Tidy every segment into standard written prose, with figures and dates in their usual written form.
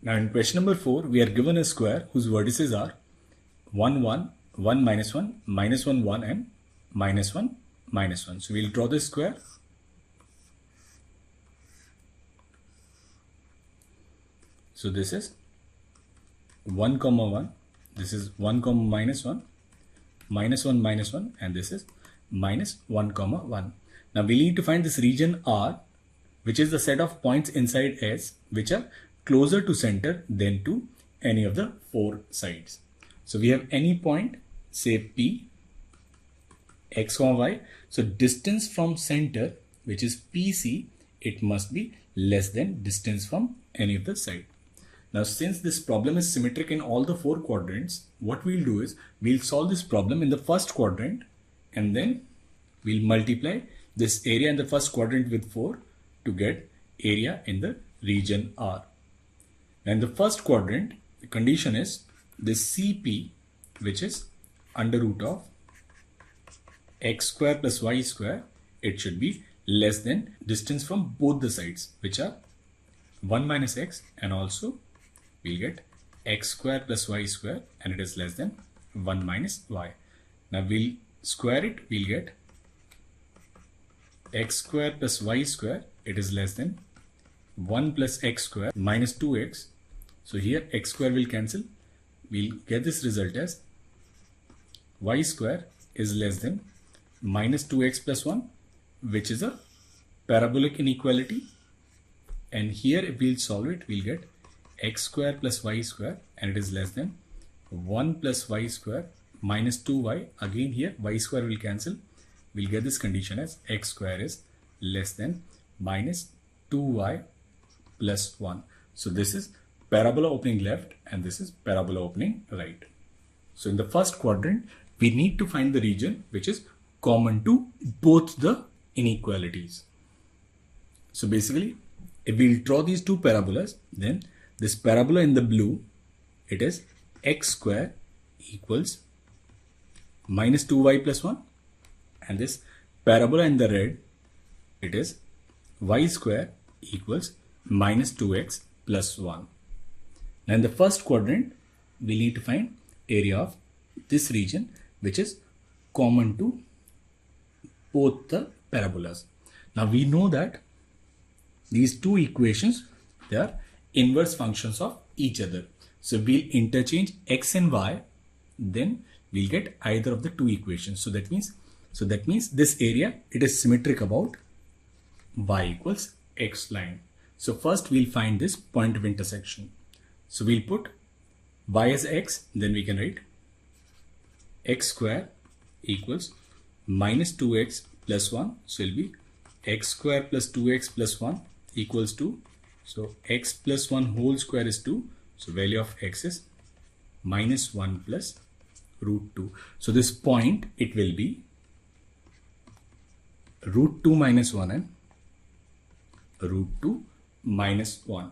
Now in question number 4, we are given a square whose vertices are 1, 1, 1, minus 1, minus 1, 1 and minus 1, minus 1. So we'll draw this square. So this is 1, 1, this is 1, minus 1, minus 1, minus 1 and this is minus 1, 1. Now we need to find this region R, which is the set of points inside S which are closer to center than to any of the 4 sides. So we have any point, say P, X, Y. So distance from center, which is PC, it must be less than distance from any of the side. Now since this problem is symmetric in all the 4 quadrants, what we'll do is we'll solve this problem in the first quadrant and then we'll multiply this area in the first quadrant with 4 to get area in the region R. And the first quadrant, the condition is this CP, which is under root of x square plus y square, it should be less than distance from both the sides, which are 1 minus x, and also we'll get x square plus y square and it is less than 1 minus y. Now we'll square it, we'll get x square plus y square, it is less than 1 plus x square minus 2x. So here x square will cancel. We'll get this result as y square is less than minus 2x plus 1, which is a parabolic inequality. And here if we'll solve it, we'll get x square plus y square and it is less than 1 plus y square minus 2y. Again here y square will cancel. We'll get this condition as x square is less than minus 2y plus 1. So this is parabola opening left and this is parabola opening right. So in the first quadrant, we need to find the region which is common to both the inequalities. So basically, if we'll draw these two parabolas, then this parabola in the blue, it is x square equals minus 2y plus 1, and this parabola in the red, it is y square equals minus 2x plus 1. Now in the first quadrant, we need to find area of this region which is common to both the parabolas. Now we know that these two equations, they are inverse functions of each other. So we'll interchange x and y, then we'll get either of the two equations. So that means this area, it is symmetric about y equals x line. So first we'll find this point of intersection. So we'll put y as x, then we can write x square equals minus 2x plus 1. So it'll be x square plus 2x plus 1 equals 2. So x plus 1 whole square is 2. So value of x is minus 1 plus root 2. So this point, it will be root 2 minus 1 and root 2 minus 1.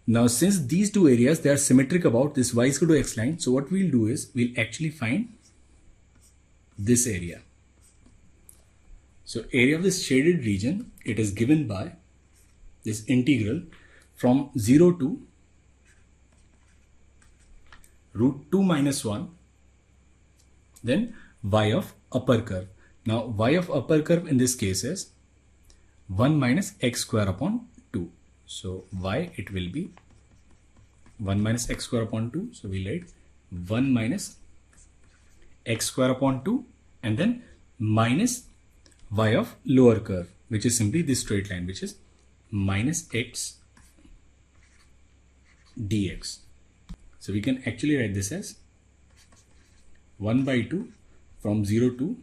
Now since these two areas, they are symmetric about this y is equal to x line, so what we'll do is we'll actually find this area. So area of this shaded region, it is given by this integral from 0 to root 2 minus 1, then y of upper curve. Now y of upper curve in this case is 1 minus x square upon 2. So y, it will be 1 minus x square upon 2. So we write 1 minus x square upon 2 and then minus y of lower curve, which is simply this straight line, which is minus x dx. So we can actually write this as 1 by 2 from 0 to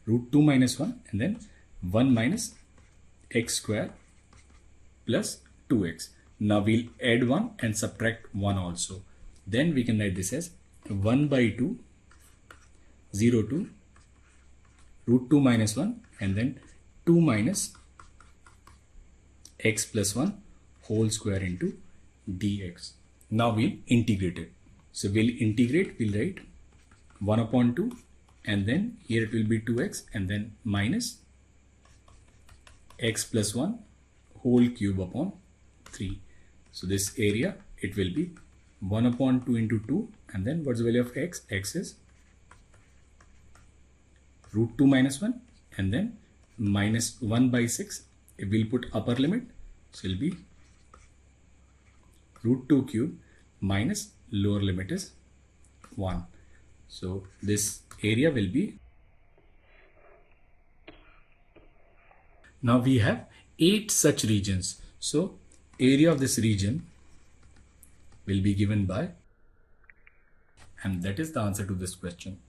root 2 minus 1 and then 1 minus x square plus 2x. Now we'll add 1 and subtract 1 also. Then we can write this as 1 by 2, 0 to root 2 minus 1 and then 2 minus x plus 1 whole square into dx. Now we'll integrate it. So we'll integrate, we'll write 1 upon 2 and then here it will be 2x and then minus x plus 1 whole cube upon 3. So this area, it will be 1 upon 2 into 2, and then what's the value of x? X is root 2 minus 1, and then minus 1 by 6. If we'll put upper limit, so it will be root 2 cube minus lower limit is 1. So this area will be, now we have 8 such regions. So area of this region will be given by, and that is the answer to this question.